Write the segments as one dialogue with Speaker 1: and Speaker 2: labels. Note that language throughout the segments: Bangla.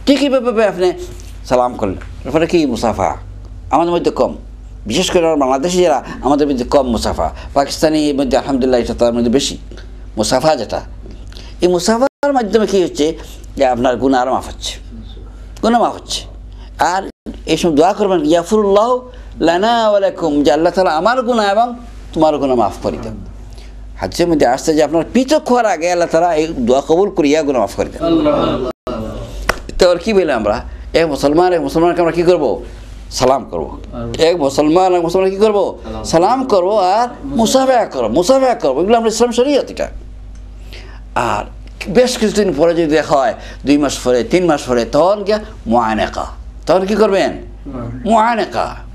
Speaker 1: ঠিক এইভাবে আপনি সালাম করলেন, এরপরে কি মুসাফা আমাদের মধ্যে কম, বিশেষ করে বাংলাদেশি যারা আমাদের মধ্যে কম মুসাফা, পাকিস্তানির মধ্যে আলহামদুলিল্লাহ এটা তার মধ্যে বেশি মুসাফা। যেটা এই মুসাফার মাধ্যমে কী হচ্ছে যে আপনার গুনাহ আরও মাফ হচ্ছে, গুনাহ মাফ হচ্ছে। আর এই সময় দোয়া করবেন ইয়াফিরুল্লাহু লানা ওয়া লাকুম, যে আল্লাহ তাআলা আমার গুনাহ এবং তোমার গুনাহ মাফ করে দেন। হাদিসের মধ্যে আসছে যে আপনার পৃথক হওয়ার আগে আল্লাহ তাআলা এই দোয়া কবুল করিয়া গুনাহ মাফ করে দেন। তো আর কী বললাম আমরা, এক মুসলমানকে আমরা কী করবো? সালাম করবো। এক মুসলমান কী করবো? সালাম করবো আর মুসাফা করবো। এগুলো আমরা ইসলাম শরীয়ত এটা। আর বেশ কিছুদিন পরে যদি দেখা হয় 2 মাস পরে 3 মাস পরে, তখন গিয়া মুআনাকা, তখন কী করবেন?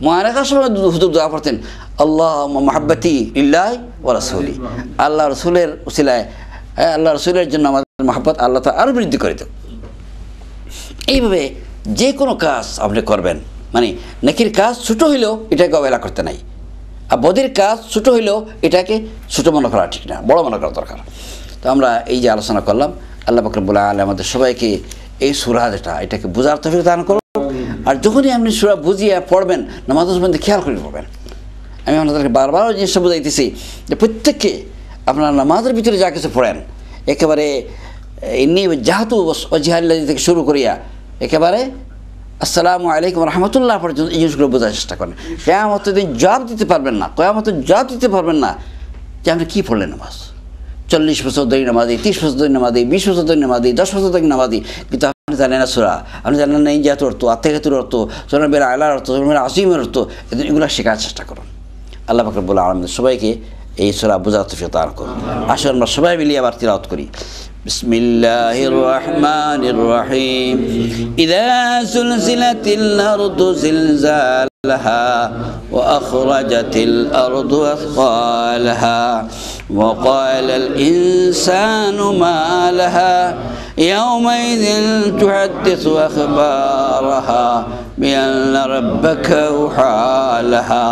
Speaker 1: মুআনাকার সময় হুজুর দোয়া পড়তেন আল্লাহুম্মা মুহাব্বতি লিল্লাহি ওয়া রাসূলি, আল্লাহ রসুলের উসিলায়, আল্লাহ রসুলের জন্য আমাদের মহব্বত আল্লাহ তাআলা আরও বৃদ্ধি করে দেন। এইভাবে যে কোনো কাজ আপনি করবেন, মানে নেকির কাজ ছোটো হইলেও এটাকে অবহেলা করতে নাই, আর বদির কাজ ছোটো হইলেও এটাকে ছোটো মনে করা ঠিক না, বড় মনে করা দরকার। তো আমরা এই যে আলোচনা করলাম, আল্লাহ পাক রব্বুল আলামিন আমাদের সবাইকে এই সূরা যেটা এটাকে বোঝার তৌফিক দান করুন। আর যখনই আপনি সূরা বুঝিয়ে পড়বেন, নামাজের মধ্যে খেয়াল করে পড়বেন। আমি আপনাদেরকে বারবার ওই জিনিসটা বুঝাইতেছি যে প্রত্যেককে আপনার নামাজের ভিতরে যা কিছু পড়েন একেবারে ইন্নী জাহাতু ওয়াজহিল্লাহি থেকে শুরু করিয়া একেবারে আসসালামু আলাইকুম রহমতুল্লাহ পর্যন্ত এই জিনিসগুলো বোঝার চেষ্টা করেন। কিয়ামতের দিন জবাব দিতে পারবেন না যে আপনি কী পড়লেন নামাজ। 40 বছর ধরে নামাজি, 30 বছর ধরে নামাজি, 20 বছর ধরে নামাজি, 10 বছর ধরে নামাজি, কিন্তু আপনি জানেন না সূরা, আপনি জানেন না ইনজাতুর অর্থ, আত্মাহিয়াতুর অর্থ, সূরা বের আলার অর্থ, সূরা আসিমের অর্থ, এগুলো শেখার চেষ্টা করুন। আল্লাহ পাক রব্বুল আলামিন সবাইকে এই সূরা বোঝার তৌফিক দান করুন। আসুন আমরা সবাই মিলিয়ে আবার তিলাওয়াত করি। বিসমিল্লাহির রহমানির রহিম। ইযা যুলজিলাতিল আরদু জিলজালাহা ওয়া আখরাজাতিল আরদু আথqalaha ওয়া ক্বালাল ইনসানু মা লাহা ইয়াওমাইযিন তুহাদ্দিসু আখবারাহা বিআন্না রাব্বাকা আওহা লাহা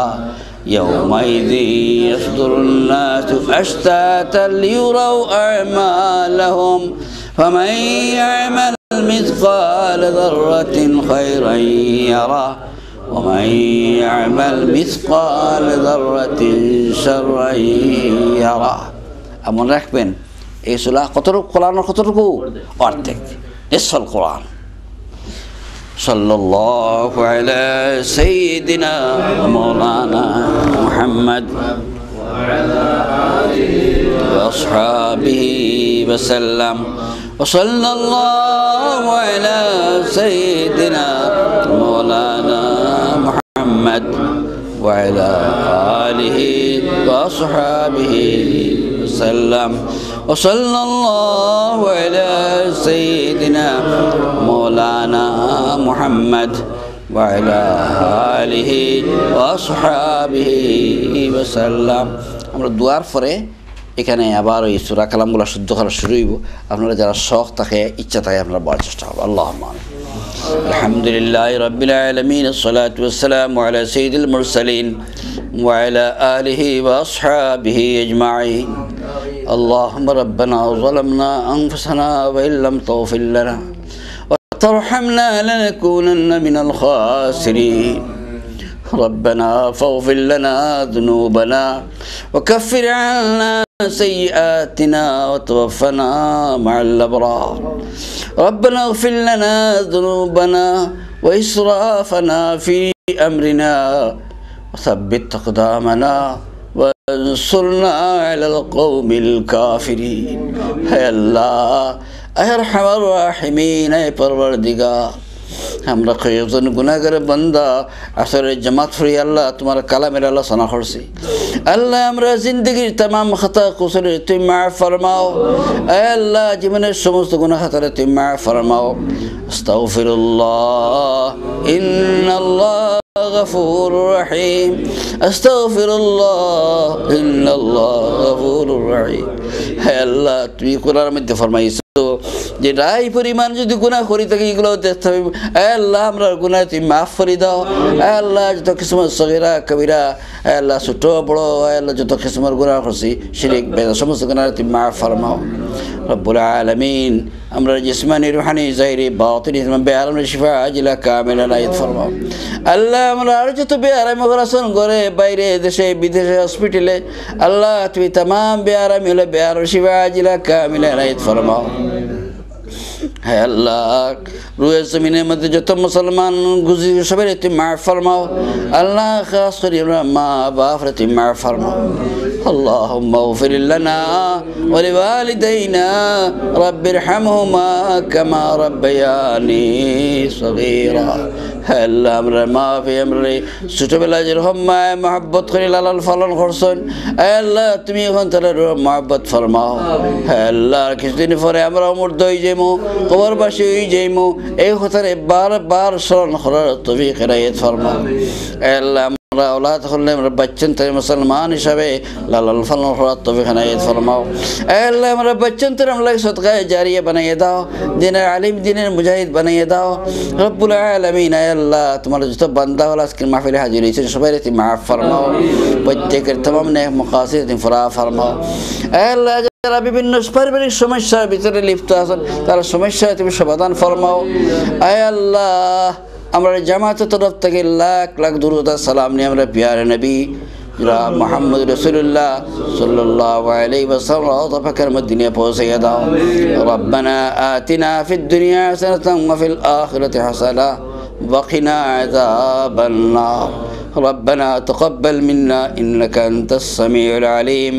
Speaker 1: يومئذ يصدر الناس أشتاتا ليروا أعمالهم فمن يعمل مثقال ذرة خيرا يره ومن يعمل مثقال ذرة شرا يره। এমন রাখবেন এই সূরা কতটুকু অর্ধেক, নিসফুল কোরআন। صلى الله على سيدنا مولانا محمد وعلى آله وأصحابه وسلم وصلى الله على سيدنا مولانا محمد وعلى آله وأصحابه وسلم وصلى الله على سيدنا مولانا محمد وعلى آله وأصحابه وسلم। আমরা দুয়ার পরে এখানে আবার ওই সূরা কালামগুলো শুদ্ধ করা শুরু হইব। আপনারা যারা শখ থাকে, ইচ্ছা থাকে, আপনারা বলার চেষ্টা করবেন। আল্লাহুম্মা আমিন। আলহামদুলিল্লাহি রাব্বিল আলামিন, আসসালাতু ওয়াসসালামু আলা সাইয়্যিদিল মুরসালিন ওয়া আলা আলিহি ওয়া আসহাবিহি আজমাইন। আল্লাহুম্মা রাব্বানা যালামনা আনফুসানা ওয়া ইল্লাম তাগফির লানা ওয়া তারহামনা লানাকুনান্না মিনাল খাসিরিন। ربنا فاغفر لنا ذنوبنا وكفر عنا سيئاتنا وتوفنا مع الأبرار. ربنا اغفر لنا ذنوبنا وإسرافنا في أمرنا وثبت أقدامنا وانصرنا على القوم الكافرين. يا الله يا أرحم الراحمين يا پروردگار، আমরা কয়েকজন গুনাহগার বান্দা আসরের জামাত পড়ি আল্লাহ তোমার কালামের আল্লাহ সানা করছি। আল্লাহ আমরা জিন্দগির तमाम খতা কুসরে তুমি মাফ ফরমাও। আল্লাহ জীবনের সমস্ত গুনাহ খাতারে তুমি মাফ ফরমাও। আস্তাগফিরুল্লাহ ইন্নাল্লাহ গফুরুর রহিম। আস্তাগফিরুল্লাহ ইন্নাল্লাহ গফুরুর রহিম। হে আল্লাহ তুমি কোরআনের মধ্যে ফরমাইছো যেটাই পরিমাণ যদি গুনাহ করি থাকি এগুলো দেখতে হবে। আল্লাহ আমরা গুনাহ তুমি মাফ করে দাও। আল্লাহ যত কিসমত সগীরা কবিরা আল্লাহ ছোট বড় আল্লাহ যত কিসমত গুনাহ করছি শিরক বেদাত সমস্ত গুনাহ তুমি মাফ ফরমাও রব্বুল আলামিন। আমরা জিসমানি রুহানি জাহিরি বাতিনি বেআরামের শিফা আজিলা কামিলা নাইত ফরমাও। আল্লাহ আমরা আর যত বেআরাম অপারেশন করে বাইরে দেশে বিদেশে হসপিটালে আল্লাহ তুমি तमाम বেআরাম হলে বেআরাম শিফা আজিলা কামিলা নাইত ফরমাও। হ্যাঁ আল্লাহ রুয়ে জমিনের মধ্যে যত মুসলমান গুজি সবাই তুমি মাফ ফরমাও। আল্লাহ খাস করে আমরা মা বাপরে তুমি মাফ ফরমাও। اللهم اغفر لنا ولوالدينا رب ارحمهما كما ربياني صغيرا। আল্লাহ আমরা মাফি আমরা ছোটবেলায় যেরকম মায় মহব্বত করে লালন পালন করছেন আল্লাহ তুমি এখন তাদের মহব্বত ফরমাও। আল্লাহ কিছুদিন পরে আমরা মুর্দ হয়ে যাইমু কবরবাসী হয়ে যাইমু এই কথারে বারবার স্মরণ করার তৌফিক ইনায়েত ফরমাও। আল্লাহ আমরা औलाद হলে আমরা বাচ্চান তাই মুসলমান হিসাবে লালন পালন করার তৌফিক ইনায়েত ফরমাও। আল্লাহ আমরা বাচ্চান তাই আমরা সদকায়ে জারিয়া বানিয়ে দাও, দিনের আলিম দিনের মুজাহিদ বানিয়ে দাও রব্বুল আলামিন। আল্লাহ তোমার যত বান্দা হল আজকের মাহফিলে হাজির হয়েছে সবাই তুমি মাফ ফরমাও, প্রত্যেকের तमाम নেক মাকাসিদ তুমি পুরা ফরমাও। আল্লাহ যারা বিভিন্ন পারিবারিক সমস্যার ভিতরে লিপ্ত আছেন তার সমস্যা তুমি সমাধান ফরমাও। আল্লাহ আমরা জামাতের তরফ থেকে লাখ লাখ দুরূদ সালাম নিয়ে আমরা প্যারে নবী জনাব মুহাম্মদ রাসূলুল্লাহ সাল্লাল্লাহু আলাইহি ওয়াসাল্লাম রওজা পাকের মদিনে পৌঁছে দাও। রব্বানা আতিনা ফিদ দুনিয়া হাসানাতান ওয়া ফিল আখিরাতি হাসানাতান ওয়া কিনা আযাবান নার। রব্বানা তাকাব্বাল মিন্না ইন্নাকা আনতাস সামিউল আলিম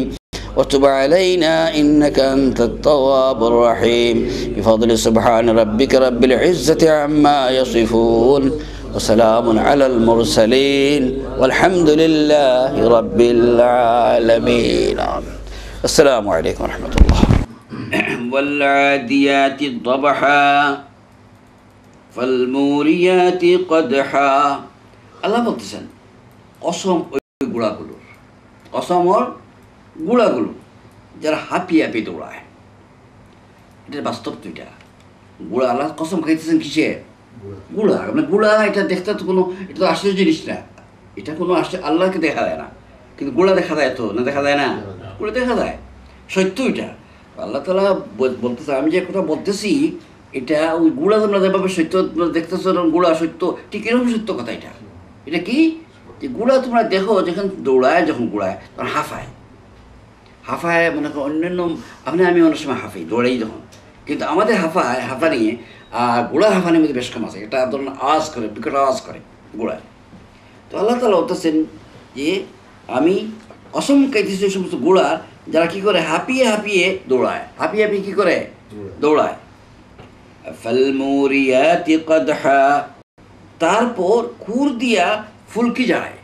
Speaker 1: وتب علينا إنك أنت التواب الرحيم بفضل سبحان ربك رب العزة عما يصفون وسلام على المرسلين والحمد لله رب العالمين. السلام عليكم ورحمة الله. والعاديات ضبحا فالموريات قدحا। আল্লাহ বলতেছেন কসম ওই গুড়াগুলোর, কসম ওর গুড়াগুলো যারা হাঁপিয়ে হাঁপিয়ে দৌড়ায়। এটার বাস্তব তো এটা গুড়া। আল্লাহ কসম খাইতেছেন কিসে? গুড়া। মানে গুড়া এটা দেখতে তো কোনো, এটা তো আশ্চর্য জিনিস না, এটা কোনো আল্লাহকে দেখা যায় না, কিন্তু গুড়া দেখা যায় তো না, দেখা যায় না, গুড়া দেখা যায়। সত্য এটা আল্লাহ তাআলা বলতেছে। আমি যে কথা বলতেছি এটা ওই গুড়া তোমরা যেভাবে সত্য দেখতেছো গুড়া সত্য, ঠিক এরকম সত্য কথা এটা। এটা কি যে গুড়া তোমরা দেখো যখন দৌড়ায়, যখন গুড়ায় তখন হাঁফায়, হাঁফায় মনে করো অন্যান্য আমি অনেক সময় হাঁফাই দৌড়াই যখন, কিন্তু আমাদের হাঁফানি আর গোড়ার হাঁফানির মধ্যে বেশ কম আছে। এটা ধরুন আওয়াজ করে, বিকট আওয়াজ করে গোড়ায়। তো আল্লাহ তাআলা বলতেছেন যে আমি কসম খাইতেছি ওই সমস্ত গোড়ার যারা কী করে হাঁপিয়ে হাঁপিয়ে দৌড়ায়, হাঁপিয়ে হাঁপিয়ে কী করে দৌড়ায়। ফালমুরিয়াতি কদহা, তারপর খুর দিয়া ফুলকি যায়।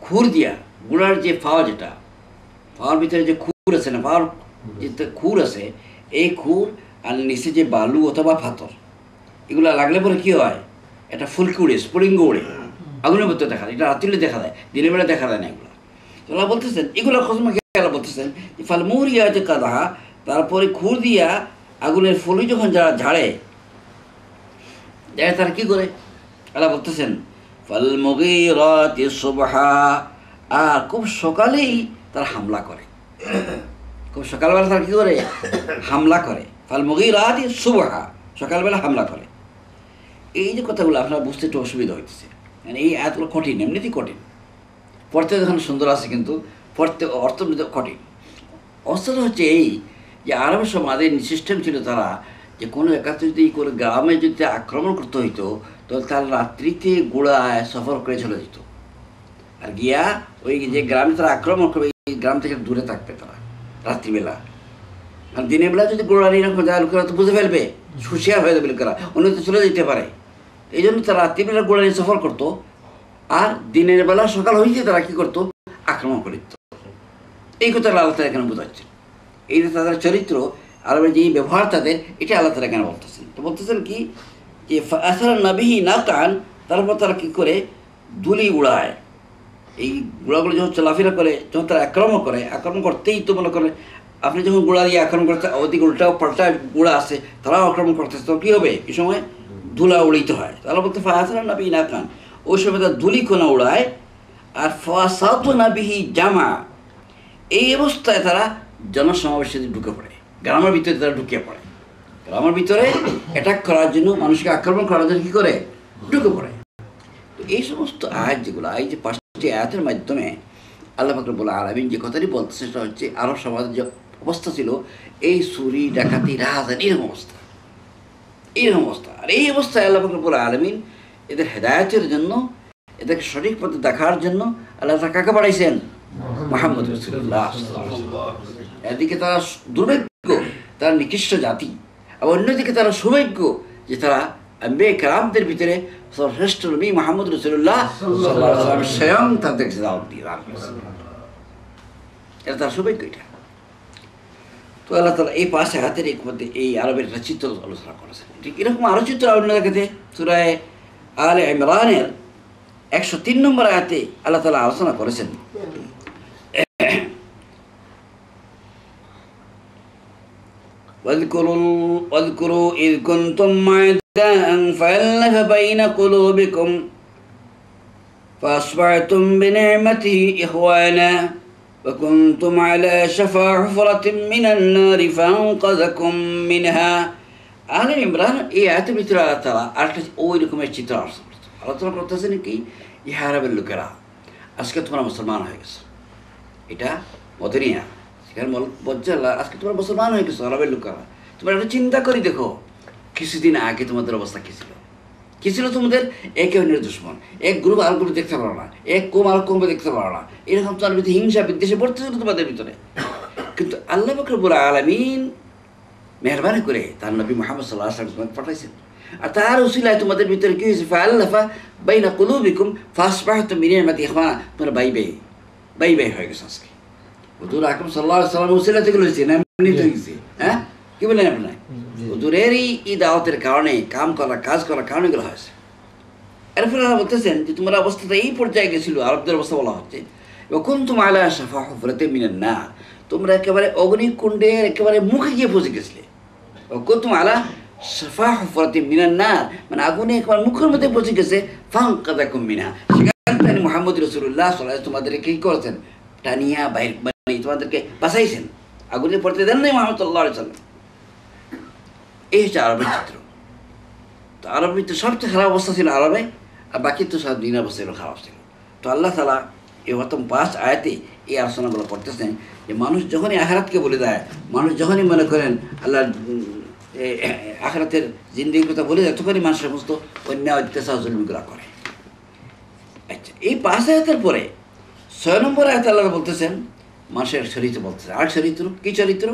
Speaker 1: খুর দিয়া গুড়ার যে ফাওয়া, যেটা ফাওয়ার ভিতরে যে খুর আছে না, ফাওয়ার যে খুর আছে, এই খুর আর নিচে যে বালু অথবা পাথর এগুলো লাগলে পরে কী হয়, এটা ফুলকি উড়ে, স্ফুলিঙ্গ উড়ে, আগুনের ভিতরে দেখা যায়। এটা রাত্রিলে দেখা যায়, দিনের বেলা দেখা যায় না এগুলো। আল্লাহ বলতেছেন এগুলো কসমা আল্লাহ বলতেছেন ফালমুরিয়াতি কদহা, তারপরে খুর দিয়া আগুনের ফুলি যখন যারা ঝাড়ে তারা কী করে? আল্লাহ বলতেছেন ফালমুগীরাতি সুবহা, আর খুব সকালেই তারা হামলা করে, খুব সকালবেলা তারা কী করে হামলা করে। ফালমুগীরাতি সুবহা, সকালবেলা হামলা করে। এই যে কথাগুলো আপনারা বুঝতে একটু অসুবিধা হইতেছে, মানে এই আয়াতগুলো কঠিন, এমনিতেই কঠিন, পড়তে যখন সুন্দর আছে কিন্তু পড়তে অর্থ কঠিন। অর্থটা হচ্ছে এই যে আরবের সমাজের সিস্টেম ছিল তারা যে কোনো একাত্র যদি কোনো গ্রামে যদি আক্রমণ করতে হইতো তাহলে তারা রাত্রিতে গোড়ায় সফর করে চলে যেত, আর গিয়া ওই যে গ্রামে তারা আক্রমণ করবে এই গ্রাম থেকে দূরে থাকবে তারা রাত্রিবেলা। আর দিনের বেলা যদি গোড়া এরকম যায় লোকেরা তো বুঝে ফেলবে, হুঁশিয়ার হয়ে যাবে লোকেরা, অন্য তো চলে যেতে পারে। এই জন্য তারা রাত্রিবেলা গোড়া নিয়ে সফর করতো, আর দিনের বেলা সকাল হয়েছে তারা কী করতো আক্রমণ করে দিত। এই কথা আল্লাহ তাআলা এখানে বোঝাচ্ছেন। এই যে তাদের চরিত্র আরবের যে ব্যবহার তাদের, এটা আল্লাহ তাআলা এখানে বলতেছেন। তো বলতেছেন কি যে ফাআসারা নাবিহি নাকান, তারপর তারা কী করে দুলি উড়ায়। এই গুড়াগুলো যখন চলাফেরা করে, যখন তারা আক্রমণ করে, আক্রমণ করতেই তো মনে করে আপনি যখন গোড়া দিয়ে আক্রমণ করতে ওদিকে উল্টা পাল্টা গোড়া আছে তারাও আক্রমণ করতেছে, তো কী হবে? এই সময় ধুলা উড়িতে হয়। তারা বলতে ফায়াতনা নাবি না খান, ওই সময় তার ধুলিকোনা উড়ায়। আর ফাসাতু নাবিহি জামা, এই অবস্থায় তারা জনসমাবেশে ঢুকে পড়ে, গ্রামের ভিতরে তারা ঢুকে পড়ে। গ্রামের ভিতরে অ্যাটাক করার জন্য, মানুষকে আক্রমণ করার জন্য কী করে? ঢুকে পড়ে। তো এই সমস্ত আয়াত যেগুলো, এই যে 5টি আয়াতের মাধ্যমে আল্লাহ পাক রব্বুল আলামিন যে কথাটি বলতেছে সেটা হচ্ছে আরব সমাজের যে অবস্থা ছিল, এই চুরি ডাকাতি রাহাজানি এরকম অবস্থা, এইরকম অবস্থা। আর এই অবস্থায় আল্লাহ পাক রব্বুল আলামিন এদের হেদায়েতের জন্য, এদেরকে সঠিক পথে দেখার জন্য আল্লাহ তাআলা কাকে পাঠাইছেন? মুহাম্মদ রাসূলুল্লাহ। এদিকে তারা দুর্ভাগ্য, তারা নিকৃষ্ট জাতি, আর অন্যদিকে তারা সৌভাগ্য যে তারা আম্বিয়া কেরামদের ভিতরে সর্বশ্রেষ্ঠ নবী মুহাম্মদ রাসূলুল্লাহ সাল্লাল্লাহু আলাইহি ওয়াসাল্লাম স্বয়ং তাদেরকে দাওয়াত দিয়ে রাখছেন। এটা তার সৌভাগ্য। এটা তো আল্লাহ তাআলা এই 5 আয়াতের মধ্যে এই আরবের একটা চিত্র আলোচনা করেছেন। ঠিক এরকম আরও চিত্র অন্য জায়গাতে সূরা আলে ইমরানের 103 নম্বর আয়াতে আল্লাহ তাআলা আলোচনা করেছেন। واذكروا إذ كنتم أعداء فألف بين قلوبكم فأصبحتم بنعمته إخوانا وكنتم على شفا حفرة من النار فأنقذكم منها। আলে ইমরান এই আয়াতের ভিতরে আল্লাহ তাআলা আরেকটা ওই রকমের চিত্র আলোচনা করতেছেন কি, ইহা আরবের লোকেরা আজকে তোমরা মুসলমান হয়ে গেছো। এটা মদিনা, সেখানে বলছে আল্লাহ আজকে তোমরা মুসলমান হয়ে গেছো আরবের লোকেরা। তোমরা একটা চিন্তা করে দেখো, কিছুদিন আগে তোমাদের অবস্থা কী ছিল? কী ছিল তোমাদের? একে অন্যের দুশ্মন, এক গ্রুপ আর গ্রুপ দেখতে পারো না, এক কোম আর কোমে দেখতে পারো না, এরকম তোমার ভিতরে হিংসা বিদ্বেষে পড়তে ছিল তোমাদের ভিতরে। কিন্তু আল্লাহ পাক রব্বুল আলামিন মেহরবানি করে তার নবী মুহাম্মদ সাল্লাল্লাহু আলাইহি ওয়াসাল্লাম পাঠাইছেন, আর তার উসিলায় তোমাদের ভিতরে কী হয়েছে? ফাআল্লাফা বাইনা কুলুবিকুম ফাসবাহতুম বিনি'মাতিহি ইখওয়ানা। তোমরা বাই বাই হয়ে গেছো আজকে। হুজুর আকরাম সাল্লাল্লাহু আলাইহি ওয়াসাল্লাম উসিলা থেকে হয়েছে না এমনি তো হয়েছে? হ্যাঁ, কি বলেন আপনি? হুজুরেরই এই দাওয়াতের কারণে, কাজ করার কারণে এগুলো হয়েছে। এরপরে আল্লাহ বলতেছেন যে তোমার অবস্থাটা এই পর্যায়ে গেছিল, আরবদের অবস্থা বলা হচ্ছে, কুনতুম আলা শাফা হুফরাতিন মিনান নার, তোমরা একেবারে অগ্নিকুণ্ডের একেবারে মুখে গিয়ে পৌঁছে গেছিলে। কুনতুম আলা শাফা হুফরাতিন মিনান নার, মানে আগুনে একেবারে মুখের মধ্যে পৌঁছে গেছে। ফানকাযাকুম মিনহা, সেখান থেকে মুহাম্মদ রাসূলুল্লাহ সাল্লাল্লাহু আলাইহি ওয়াসাল্লাম তোমাদেরকে কি করেছেন? টানিয়া বাইরে, মানে তোমাদেরকে বাঁচাইছেন, আগুনে পড়তে দেন নাই মুহাম্মদ সাল্লাল্লাহু আলাইহি ওয়াসাল্লাম। এই হচ্ছে আরবের চিত্র। তো আরবের ভিতরে সবচেয়ে খারাপ অবস্থা ছিল আরবে, আর বাকি তো সব দিনের অবস্থা খারাপ ছিল। তো আল্লাহ তাআলা এই প্রথম 5 আয়াতে এই আলোচনাগুলো করতেছেন যে মানুষ যখনই আখিরাতকে বলে দেয়, মানুষ যখনই মনে করেন আল্লাহ আখিরাতের জিন্দেগির কথা বলে দেয়, তখনই মানুষ সমস্ত অন্যায় অত্যাচার জুলুমগুলো করে। আচ্ছা, এই 5 আয়াতের পরে 6 নম্বর আয়াতে আল্লাহ বলতেছেন মানুষের চরিত্র বলতেছেন। আর চরিত্র কি চরিত্র?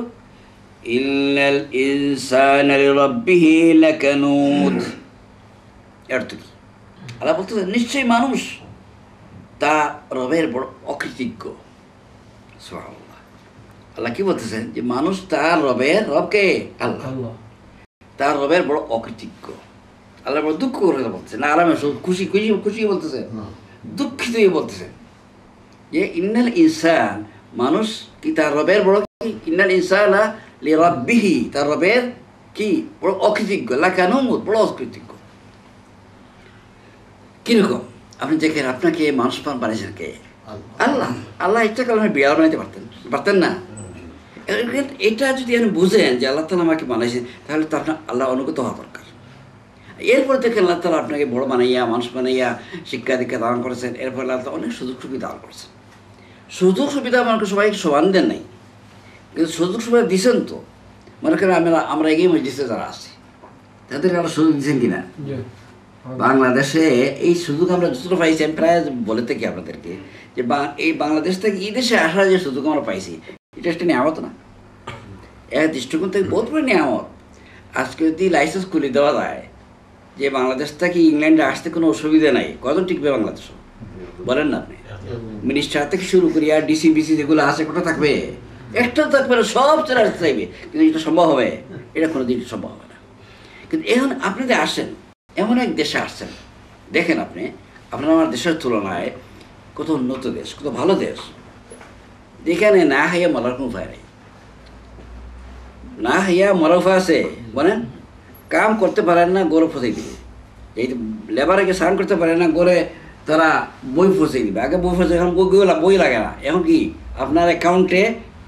Speaker 1: ইন্নাল ইনসানা লিরাব্বিহি লাকানুদ। এর তো কি আল্লাহ বলতেছেন নিশ্চয়ই মানুষ তা রবের বড় অকৃতজ্ঞ। সুবহানাল্লাহ, আল্লাহ কি বলতেছেন যে মানুষ তার রবকে আল্লাহ তার রবের বড় অকৃতজ্ঞ। আল্লাহ বড় দুঃখ করে বলতেছেন, না আরামে খুশি খুশি খুশি বলতেছেন, দুঃখিত বলতেছেন যে ইন্নাল ইনসান, মানুষ কি তার রবের বড় কি? ইন্নাল ইনসানা লিরাব্বিহি, তার রবের কি বড় অকৃতজ্ঞ। লাকানুদ, বড় অকৃতজ্ঞ। কিরকম? আপনি দেখেন আপনাকে মানুষ বানিয়েছেন কে? আল্লাহ। আল্লাহ ইচ্ছা করলে আপনি বিড়াল বানাইতে পারতেন না? এটা যদি আপনি বুঝেন যে আল্লাহ তাআলা আমাকে বানাইছেন, তাহলে তো আপনার আল্লাহ অনুগত হওয়া দরকার। এরপরে দেখেন আল্লাহ তাআলা আপনাকে বড় বানাইয়া, মানুষ বানাইয়া শিক্ষা দীক্ষা দান করেছেন। এরপরে আল্লাহ তাআলা অনেক সুযোগ সুবিধা দান করেছেন। সুযোগ সুবিধা আমাকে সবাইকে সমান দেন নাই, কিন্তু সুযোগ সুবিধা দিচ্ছেন তো। মনে করেন আমরা এগিয়ে মসজিদে যারা আছি তাদেরকে আমরা সুযোগ দিচ্ছেন কিনা? বাংলাদেশে এই সুযোগ আমরা যতটা পাইছি, আমি প্রায় বলে থাকি আপনাদেরকে যে এই বাংলাদেশ থেকে এই দেশে আসার যে সুযোগ আমরা পাইছি, এটা একটা নিয়ামত না? এক দৃষ্টিকোণ থেকে বহুত বড় নিয়ামত। আজকে যদি লাইসেন্স খুলে দেওয়া যায় যে বাংলাদেশ থেকে ইংল্যান্ডে আসতে কোনো অসুবিধা নাই, কজন টিকবে বাংলাদেশ? বলেন না আপনি? মিনিস্টার থেকে শুরু করি আর ডিসি বিসি যেগুলো আছে, কোটা থাকবে? একটা থাকবে না, সব চলে আসতে চাইবে। কিন্তু এটা সম্ভব হবে? এটা কোনো দিন সম্ভব হবে না। কিন্তু এখন আপনি যে আসেন, এমন এক দেশে আসছেন, দেখেন আপনি আপনার আমার দেশের তুলনায় কত উন্নত দেশ, কত ভালো দেশ, যেখানে না খাইয়া মরার কোনো উপায় নেই। না ইয়া মরফা আছে বলেন, কাম করতে পারেন না গরু ফসাই দিবে। এই লেবারকে স্নান করতে পারে না গড়ে তারা বই ফসাই দিবে। আগে বই ফসে, এখন বই লাগে না, এখন কি আপনার অ্যাকাউন্টে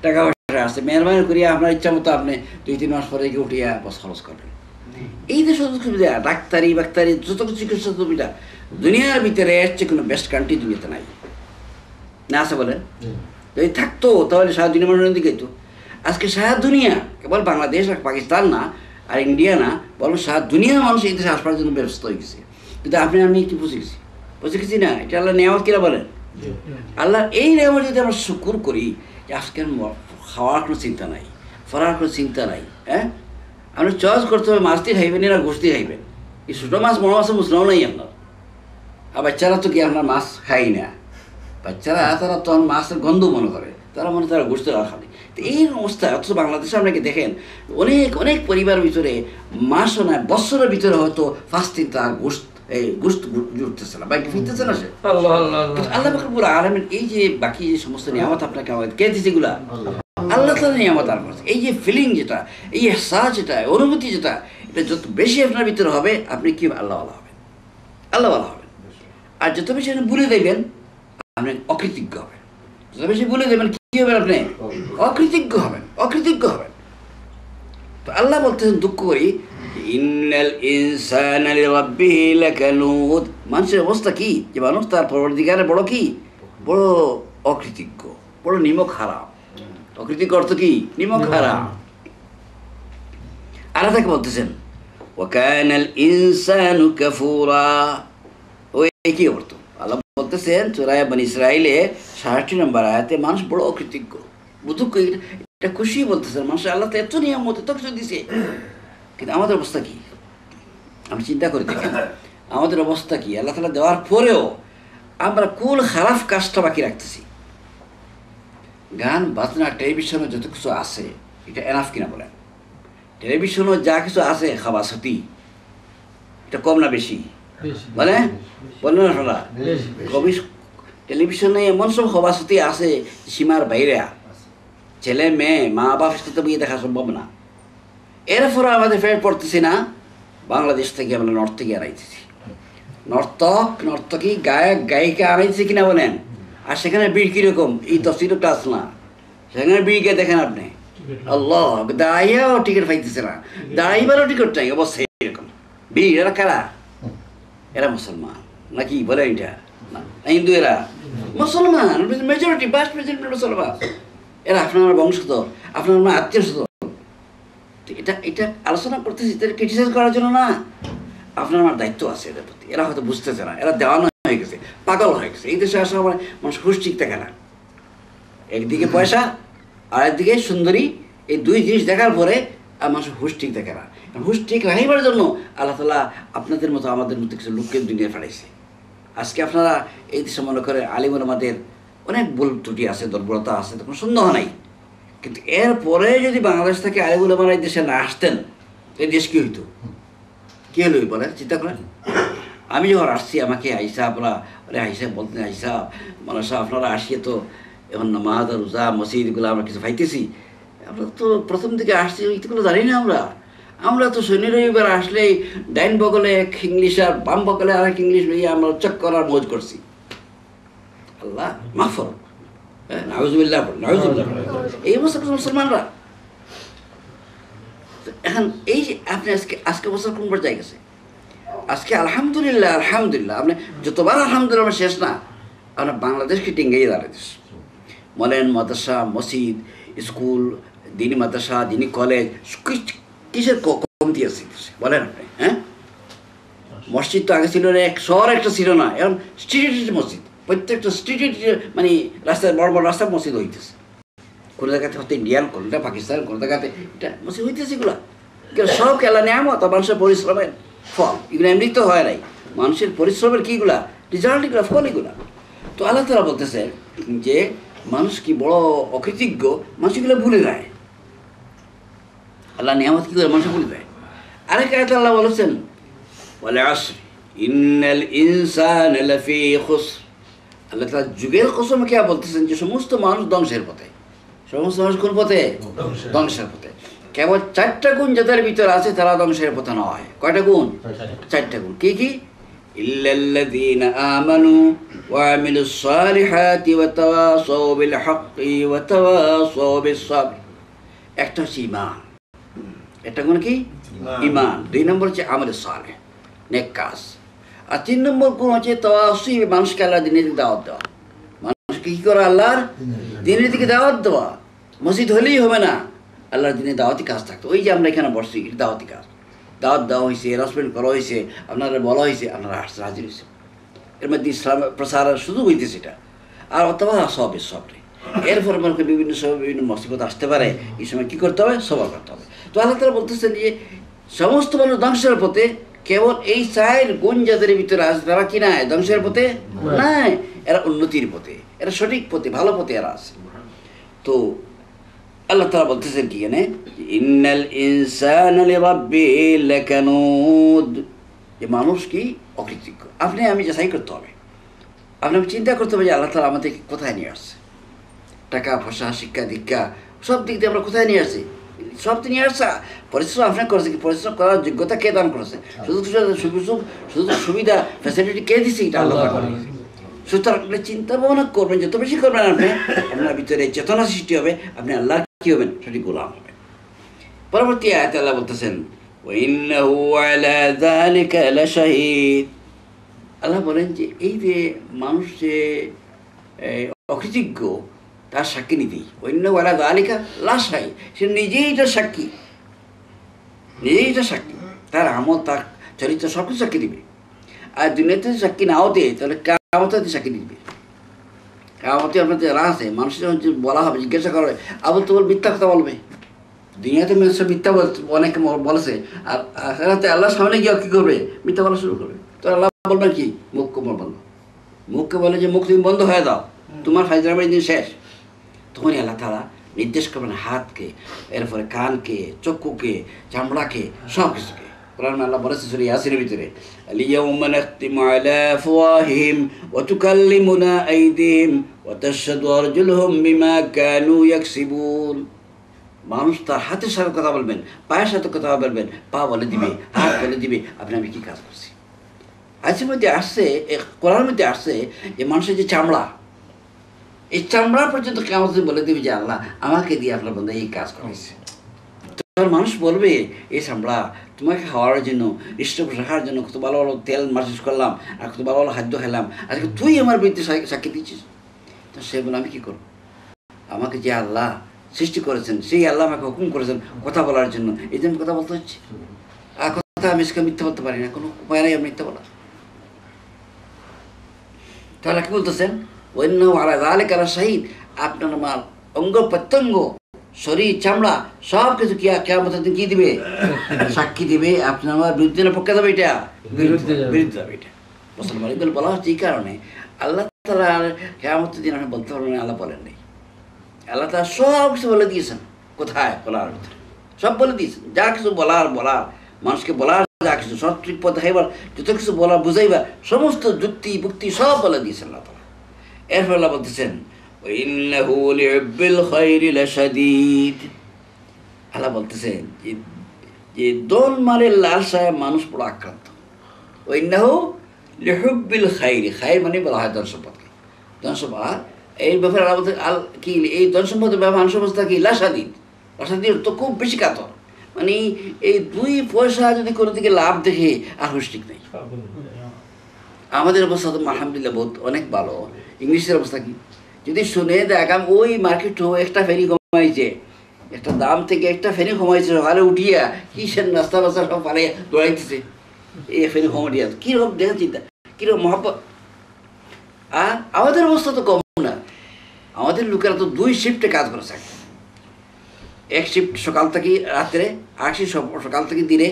Speaker 1: টাকা পয়সা আছে, মেহরবানি করিয়া আপনার ইচ্ছা মতো আপনি 2-3 মাস পরে গিয়ে উঠিয়া বস খরচ করবেন। এই যে সুযোগ সুবিধা, ডাক্তারি বাক্তারি যত কিছু চিকিৎসা সুবিধা দুনিয়ার ভিতরে এসছে, কোনো বেস্ট কান্ট্রি দুনিয়াতে নাই, না আছে বলেন? যদি থাকতো তাহলে সারা দুনিয়া মানুষের দিকে তো আজকে সারা দুনিয়া, কেবল বাংলাদেশ আর পাকিস্তান না আর ইন্ডিয়া না, বরং সারা দুনিয়ার মানুষ এই দেশে আসবার জন্য ব্যবস্থা হয়ে গেছে। কিন্তু আপনি আমি কি বুঝে গেছি না? এটা আল্লাহ নিয়ামত কিনা বলেন? আল্লাহ এই নিয়ামত যদি আমরা শুকুর করি, যে আজকে খাওয়ার কোনো চিন্তা নাই, ফরার কোনো চিন্তা নাই, হ্যাঁ আপনি চয়েস করতে হবে মাছ দিয়ে খাইবেন না গোষ্ঠ দিয়ে খাইবেন। এই ছোটো মাছ বড় মাছের মুসলাও নাই আপনার। আর বাচ্চারা তো কি আপনার মাছ খাই না, বাচ্চারা তারা তখন মাছের গন্ধ মনে করে, তারা মনে তারা গোষ্ঠ খাবে। তো এই অবস্থায় অথচ বাংলাদেশে আপনাকে দেখেন অনেক অনেক পরিবারের ভিতরে মাসও নয় বৎসরের ভিতরে হয়তো 5-3 তার গোষ্ঠ জুটতেছে না, বাইকে ফিরতেছে না সে। আল্লাহ পুরো আরামের এই যে বাকি যে সমস্ত নিয়ামত আপনাকে আমাদের কে দিচ্ছে, এগুলা আল্লাহ তাআলা নিয়ামত আর করছে। এই যে ফিলিং যেটা, এই এহসাস যেটা, অনুভূতি যেটা, এটা যত বেশি আপনার ভিতরে হবে আপনি কি আল্লাহওয়ালা হবেন, আল্লাহওয়ালা হবেন। আর যত বেশি আপনি ভুলে দেবেন আপনি অকৃতজ্ঞ হবেন। যত বেশি ভুলে দেবেন কি হবেন, আপনি অকৃতজ্ঞ হবেন, অকৃতজ্ঞ হবেন। তো আল্লাহ বলতেছেন দুঃখ করি, ইন্নাল ইনসানা লিরাব্বিহি লাকানুদ, মানুষের অবস্থা কি, যে মানুষ তার পরবর্তীকারে বড় কি, বড় অকৃতজ্ঞ, বড় নিমক হারাম। অকৃতজ্ঞ অর্থ কি, নিমক হারাম। আল্লাহ তাকে বলতেছেন ওয়া কানাল ইনসানু কাফুরা, ওই কি অর্থ? আল্লাহ বলতেছেন সূরা বনী ইসরাঈলে ৬৭ নম্বর আয়াতে মানুষ বড় অকৃতজ্ঞ, বুঝুক এটা খুশি বলতেছেন মানুষ, আল্লাহ তো এত নিয়ামত এত কিছু দিছে, কিন্তু আমাদের অবস্থা কি? আমি চিন্তা করে দেখি আমাদের অবস্থা কি। আল্লাহ তাআলা দেওয়ার পরেও আমরা কুল খারাপ কাজটা বাকি রাখতেছি। গান বাজনা টেলিভিশনে যত কিছু আছে এটা এনাফ কিনা বলেন? টেলিভিশনে যা কিছু আছে খাবাসতি, এটা কম না বেশি বলে বলেন না? কবি টেলিভিশনে এমন সব খাবাসতি আছে সীমার বাইরে, ছেলে মেয়ে মা বাবার সাথে গিয়ে দেখা সম্ভব না। এরপরে আমাদের ফের পড়তেছি না, বাংলাদেশ থেকে আমরা নর্থ থেকে আনাইতেছি, নর্তকী গায়ক গায়িকা আনাইতেছি কিনা বলেন? আর সেখানে ভিড় কীরকম, এই তফসিল ক্লাস না, সেখানে ভিড়কে দেখেন আপনি, আল্লাহ দাঁড়াইয়াও টিকিট পাইতেছে না, দাঁড়াইবারও টিকিট চাই, অবশ্যই এরকম ভিড়। এরা কারা? এরা মুসলমান নাকি বলেন? এটা না হিন্দু, এরা মুসলমান, মেজরিটি ভাস্ট মেজরিটি মুসলমান। এরা আপনার বংশধর, আপনার আত্মীয় স্বজন। এটা আলোচনা করতেছি এটা ক্রিটিসাইজ করার জন্য না, আপনার আমার দায়িত্ব আছে এদের প্রতি। এরা হয়তো বুঝতেছে না, এরা দেওয়ানো হয়ে গেছে, পাগল হয়ে গেছে। এই দেশে আসার পরে মানুষ হুশ ঠিক থাকে না, একদিকে পয়সা আর একদিকে সুন্দরী, এই দুই জিনিস দেখার পরে আর মানুষ হুশ ঠিক থাকে না। হুশ ঠিক রাখিবার জন্য আল্লাহ তাআলা আপনাদের মতো আমাদের মতো কিছু লোককে দুনিয়ায় পাঠাইছে। আজকে আপনারা এই দেশে মনে করে আলিম ওলামাদের অনেক ভুল ত্রুটি আছে, দুর্বলতা আছে, তো কোনো সন্দেহ নাই। কিন্তু এরপরে যদি বাংলাদেশ থেকে আলিম ওলামারা এই দেশে না আসতেন, এই দেশ কী হইতো? কী হলো বলেন, চিন্তা করেন। আমি যখন আসছি আমাকে আইসা আপনারা আইসা বলতেন, আইসা মানে আপনারা আসিয়ে তো এখন নামাজ রোজা মসজিদগুলো আমরা কিছু পাইতেছি। আমরা তো প্রথম দিকে আসছি এইগুলো জানি না। আমরা তো শনি রবিবার আসলেই ডাইন বগলে এক ইংলিশ আর বাম বগলে আর এক ইংলিশ লইয়া আমরা চক্কর আর মৌজ করছি। আল্লাহ মাফ করুন, নাউজুবিল্লাহ এই অবস্থা মুসলমানরা। এখন এই যে আপনি আজকে বছর কোন পর্যায়ে গেছে? আজকে আলহামদুলিল্লাহ আপনি যতবার আলহামদুলিল্লাহ আমরা শেষ না, আমরা বাংলাদেশকে টিঙ্গেই দাঁড়াইতেছি। বলেন মাদ্রাসা মসজিদ স্কুল দিনী মাদ্রাসা দিনী কলেজ কিসের কমতি আছে বলেন আপনি? হ্যাঁ, মসজিদ তো আগে ছিল শহর একটা ছিল না, এখন স্ট্রিটে মসজিদ, প্রত্যেকটা স্ট্রিটে মানে রাস্তায় বড় বড় রাস্তায় মসজিদ হইতেছে। কোনো জায়গাতে হয়তো ইন্ডিয়ান, কোনোটা পাকিস্তান, কোনো জায়গাতে এটা মসজিদ হইতেছে। এগুলো সব খেলা নিয়ামত, মানুষের পরিশ্রমের ফল। এগুলো এমনি তো হয় নাই, মানুষের পরিশ্রমের কীগুলা রেজাল্ট, এগুলো ফল এগুলা। তো আল্লাহ তাআলা বলতেছে যে মানুষ কি বড় অকৃতজ্ঞ, মানুষ এগুলো ভুলে যায়। আল্লাহ নিয়ামত কী করে মানুষ ভুলে যায়। আরেক আয়াতে আল্লাহ বলেছেন ওয়াল আসর ইন্নাল ইনসানা লাফি খুসর। আল্লাহ তাআলা যুগের কসম খেয়ে বলতেছেন যে সমস্ত মানুষ ধ্বংসের পথে। সমস্ত মানুষ কোন পথে? ধ্বংসের পথে। কেবল 4টা গুণ যাদের ভিতরে আছে তারা ধ্বংসের পথে নয়। কয়টা গুণ? 4টা গুণ। কি কি? ইল্লাল্লাযীনা আমানু ওয়া আমিলুস সালিহাতি ওয়া তাওয়াসাউ বিল হাক্কি ওয়া তাওয়াসাউ বিস সাবর। একটা হচ্ছে ঈমান, একটা গুণ কি? ঈমান। 2 নম্বর হচ্ছে আমলে সালেহ, নেক কাজ। আর 3 নম্বর গুণ হচ্ছে তাওয়াসি, মানুষকে আল্লাহর দ্বীনের দিকে দাওয়াত দেওয়া। মানুষকে কি করা? আল্লাহর দ্বীনের দিকে দাওয়াত দেওয়া। মসজিদ হলেই হবে না, আল্লাহর দ্বীনে দাওয়াতি কাজ থাকতো। ওই যে আমরা এখানে বসছি, এটা দাওয়াতি কাজ। দাওয়াত দেওয়া হয়েছে, অ্যানাউন্সমেন্ট করা হয়েছে, আপনারা বলা হয়েছে, আপনারা হাজির হয়েছে। এর মধ্যে ইসলাম প্রসারের সুযোগ হইতেছে এটা। আর অথবা সবে এরপর আমাকে বিভিন্ন সময় বিভিন্ন মুসিবত আসতে পারে। এই সময় কী করতে হবে? সবর করতে হবে। তো আল্লাহ তাআলা বলতেছেন যে সমস্ত মানুষ ধ্বংসের পথে, কেবল এই 4 গুণ যাদের ভিতরে আছে তারা কি নাই? ধ্বংসের পথে নাই, এরা উন্নতির পথে, এরা সঠিক পথে, ভালো পথে এরা আছে। তো আল্লাহ তাআলা বলতেছেন কি এখানে? ইন্নাল ইনসানা লিরাব্বিহি লাকানুদ, যে মানুষ কি? অকৃতজ্ঞ। আপনি আমি যাচাই করতে হবে, আপনি চিন্তা করতে হবে যে আল্লাহ তাআলা আমাদেরকে কোথায় নিয়ে আসছে। টাকা পয়সা, শিক্ষা দীক্ষা সব দিক দিয়ে আমরা কোথায় নিয়ে আসছি? সব তো নিয়ে আসছে। পরিশ্রম আপনার করেছে কি? পরিশ্রম করার যোগ্যতা কে দান করেছে? শুধু সুবিধা ফ্যাসিলিটি কে দিচ্ছে? এটা আল্লাহ করে। সুতরাং আপনি চিন্তা ভাবনা করবেন, যত বেশি করবেন আপনি, আপনার ভিতরে চেতনা সৃষ্টি হবে, আপনি আল্লাহ কি হবেন? সঠিক গোলাম হবেন। পরবর্তী আয়াতে আল্লাহ বলতেছেন ওয়া ইন্নাহু আলা যালিকা লাশাহীদ। আল্লাহ বলেন যে এই যে মানুষ যে অকৃতজ্ঞ, তার সাক্ষী নিতেই। ওয়া ইন্নাহু আলা যালিকা লাশাহীদ, সে নিজেই এটা সাক্ষী, নিজেই এটা সাক্ষী। তার আমল, তার চরিত্র সব কিছু সাক্ষী দিবে। আর দুনিয়াতে সাক্ষী নাও দেয়, তাহলে কিয়ামতে সাক্ষী দিবে। কিয়ামতে আপনাদের যারা আছে, মানুষের বলা হবে, জিজ্ঞাসা করা হবে, আবুল তাবুল মিথ্যা কথা বলবে। দুনিয়াতে মানুষের মিথ্যা অনেকে বলেছে, আর আখিরাতে আল্লাহর সামনে গিয়ে কী করবে? মিথ্যা বলা শুরু করবে। তো আল্লাহ বলবেন কি? মুখকে বন্ধ। মুখকে বলে যে মুখ তুমি বন্ধ হয়ে দাও, তোমার ফাইজলামের দিন শেষ। তখনই আল্লাহ তাআলা নির্দেশ করবেন হাতকে, এরপরে কানকে, চক্ষুকে, চামড়াকে, সব কিছুকে। কোরআন আল্লাহ বলেছে সূরা ইয়াসিনের ভিতরে, আল-ইয়াওমা নাখতিমু আলা আফওয়াহিহিম ওয়া তুকাল্লিমুনা আইদিহিম ওয়া তাশহাদু আরজুলুহুম বিমা কানু ইয়াকসিবুন। মানুষ তার হাতের সাথে কথা বলবেন, পায়ের সাথে কথা বলবেন, পা বলে দিবে, হাত বলে দিবে আপনি আমি কী কাজ করছি। আজকের মধ্যে আসছে, কোরআনের মধ্যে আসছে যে মানুষের যে চামড়া, এই চামড়া পর্যন্ত কেমন বলে দিবে যে আল্লাহ আমাকে দিয়ে আপনার বন্ধু এই কাজ করেছে। তখন মানুষ বলবে, এই চামড়া তোমাকে খাওয়ার জন্য, হৃষ্টপুষ্ট রাখার জন্য কত ভালো ভালো তেল মালিশ করলাম, আর কত ভালো ভালো খাদ্য খেলাম, আজকে তুই আমার বিরুদ্ধে সাক্ষী দিচ্ছিস। তো সে বলে আমি কী করব? আমাকে যে আল্লাহ সৃষ্টি করেছেন, সেই আল্লাহ আমাকে হুকুম করেছেন কথা বলার জন্য, এই জন্য কথা বলতে হচ্ছে। আর কথা আমি মিথ্যা বলতে পারি না, কোনো উপায় নেই মিথ্যা বলা। তাহলে কি বলতেছেন? ওয়া ইন্নাহু আলা যালিকা লাশাহীদ, আপনার আমার অঙ্গ প্রত্যঙ্গ, শরীর, চামড়া সব কিছু কিয়ামতের দিন কি দিবে? সাক্ষী দিবে। আপনার আমার বিরুদ্ধে না পক্ষে দেবে? এটা বিরুদ্ধে যাবে। এটা মুসলমান এগুলো বলা হচ্ছে এই কারণে, আল্লাহ তাআলা কিয়ামতের দিন আপনি বলতে পারবেন আল্লাহ বলেন নেই। আল্লাহ তাআলা সব কিছু বলে দিয়েছেন। কোথায়? বলার ভিতরে সব বলে দিয়েছেন। যা কিছু বলার মানুষকে বলার, যা কিছু সঠিক পথ দেখাইবার, যত কিছু বলার বুঝাইবার, সমস্ত যুক্তি বুক্তি সব বলে দিয়েছেন আল্লাহ তাআলা। এরপর আল্লাহ বলতেছেন ইন্নাহু লিহুব্বিল খায়রি লাশাদীদ। আল্লাহ বলতেছেন যে দন মালের লালসায় মানুষ বড় আক্রান্ত। ইন্নাহু লিহুব্বিল খায়রি, খায়র মানে বলা হয় ধন সম্পদকে। ধন সম্পদ, আর এই ব্যাপারে আল্লাহ বলতে কি এই ধন সম্পদের ব্যাপারে মানুষ অবস্থা কি? লাশাদীদ তো খুব বেশি কাতর। মানে এই 2 পয়সা যদি কোনো দিকে লাভ দেখে আর হুঁশ ঠিক নেই। আমাদের অবস্থা তো আলহামদুলিল্লাহ বহুত অনেক ভালো। ইংলিশের অবস্থা কি? যদি শুনে দেখাম ওই মার্কেটও একটা ফেরি কমাইছে, একটা দাম থেকে একটা ফেরি কমাইছে, সকালে উঠিয়া কিসের নাস্তা বাস্তা সব পালে দৌড়াইতেছে, এই ফেরি কমাইয়া কীরকম দেখা চিন্তা, কীরকম মহব্বত। আর আমাদের অবস্থা তো কম না। আমাদের লোকেরা তো 2 শিফটে কাজ করে থাকে। এক শিফট সকাল থেকে রাত্রে, আর সকাল থেকে দিনে,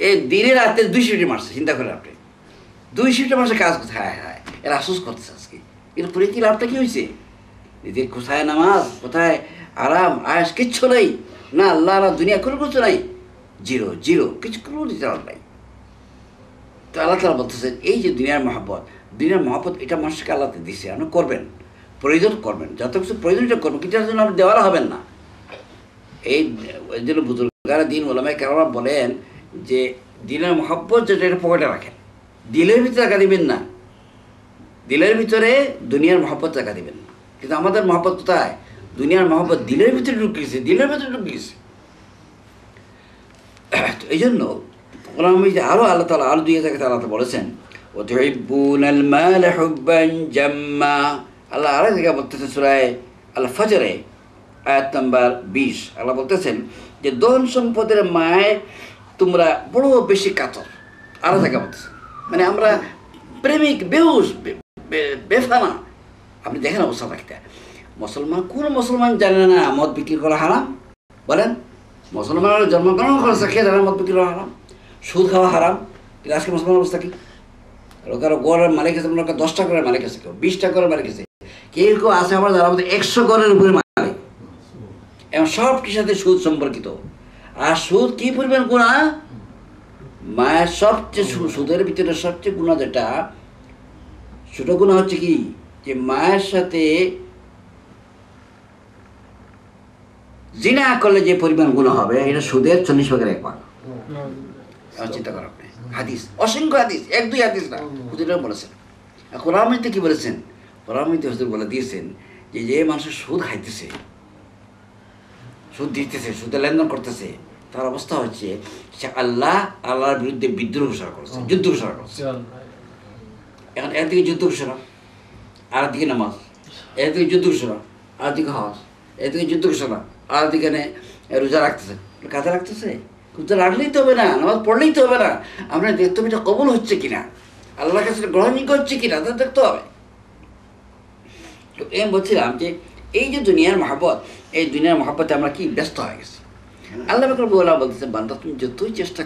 Speaker 1: এই দিনে রাত্রে 2 শিফটে মারছে। চিন্তা করে আপনি 2 শিফটে মাসে কাজ করছে। হ্যাঁ এরা আফসোস করতেছে আজকে। এরপরে কি লাভটা কি হয়েছে? এদের কোথায় নামাজ, কোথায় আরাম, আয়াস, কিচ্ছু নেই। না আল্লাহ না দুনিয়া কোনো কিছু নাই, জিরো কিছু কোনো রেজাল্ট নাই। তো আল্লাহ তাআলা বলতেছেন এই যে দুনিয়ার মহব্বত এটা মানুষকে আল্লাহতে দিছে, আপনি করবেন, প্রয়োজন করবেন, যত কিছু প্রয়োজন এটা করবেন, কিন্তু জন্য আপনি দেওয়ালা হবেন না। এই জন্য বুজুর্গ বুজুর্গানে দিন ওলামায়ে কেরাম বলেন যে দিনের মহব্বত যেটা এটা পকেটে রাখেন, দিলের ভিতরে টাকা দিবেন না, দিলের ভিতরে দুনিয়ার মহব্বত টাকা দিবেন না। কিন্তু আমাদের মহব্বত কোথায়? দুনিয়ার মহব্বত দিলের ভিতরে ঢুকে গেছে, দিলের ভিতরে ঢুকে গেছে। এই জন্য আরও আল্লাহ তাআলা আরও 2 জায়গাতে আল্লাহ তাআলা বলেছেন ওয়াতুহিব্বুনাল মাল হুব্বান জাম্মা। আল্লাহ আরেক জায়গায় বলতেছেন সূরা আল ফজরে আয়াত নাম্বার 20, আল্লাহ বলতেছেন যে ধন সম্পদের মায় তোমরা বড় বেশি কাতর। আরও জায়গা বলতেছেন মানে আমরা প্রেমিক বেহুশ বেফানা। আপনি দেখেন অবস্থা রাখতে মুসলমান, কোন মুসলমান জানে না মদ বিক্রি করা হারাম? বলেন, মুসলমানের জন্মগ্রহণ করেছে খেয়ে জানে মদ বিক্রি করা হারাম, সুদ খাওয়া হারাম। কিন্তু আজকে মুসলমান অবস্থা কি? কারো গড়ের মালিক আছে, 10টা ঘরের মালিক আছে, কেউ 20টা ঘরের মালিক আছে, কেউ কেউ আছে আমার যারা আমাদের 100 ঘরের উপরে মালিক, এবং সবটির সাথে সুদ সম্পর্কিত। আর সুদ কি পরিমাণ গুণা? মায়ের সবচেয়ে সুদের ভিতরে সবচেয়ে গুণা যেটা ছোট গুণা হচ্ছে কি, যে মায়ের সাথে জিনা করলে যে পরিমাণ গুণা হবে এটা সুদের 40 ভাগের 1 ভাগ। চিন্তা করা আপনি, হাদিস, অসংখ্য হাদিস, 1-2 হাদিস না, হুজুররা বলেছেন। কোরআন মধ্যে কি বলেছেন? কোরআন মধ্যে হুজুর বলে দিয়েছেন যে যে মানুষের সুদ খাইতেছে, সুদ দিতেছে, সুদে লেনদেন করতেছে, তার অবস্থা হচ্ছে সে আল্লাহর বিরুদ্ধে বিদ্রোহ ঘোষণা করছে, যুদ্ধ ঘোষণা করছে। এখন একদিকে যুদ্ধ ঘোষণা, আর দিকে নামাজ, একদিকে যুদ্ধ ঘোষণা, আর দিকে হজ, একদিকে যুদ্ধ ঘোষণা, আর দিকে রোজা রাখতেছে। কাজে রাখতেছে, রোজা রাখলেই তো হবে না, নামাজ পড়লেই তো হবে না, আপনার দেখতে হবে এটা কবুল হচ্ছে কিনা, আল্লাহর কাছে গ্রহণযোগ্য হচ্ছে কিনা, তা দেখতে হবে। তো আমি বলছিলাম যে এই যে দুনিয়ার মহব্বত, এই দুনিয়ার মহব্বতে আমরা কি ব্যস্ত হয়ে গেছি। আল্লাহ বলতেছে বান্দা তুমি যতই চেষ্টা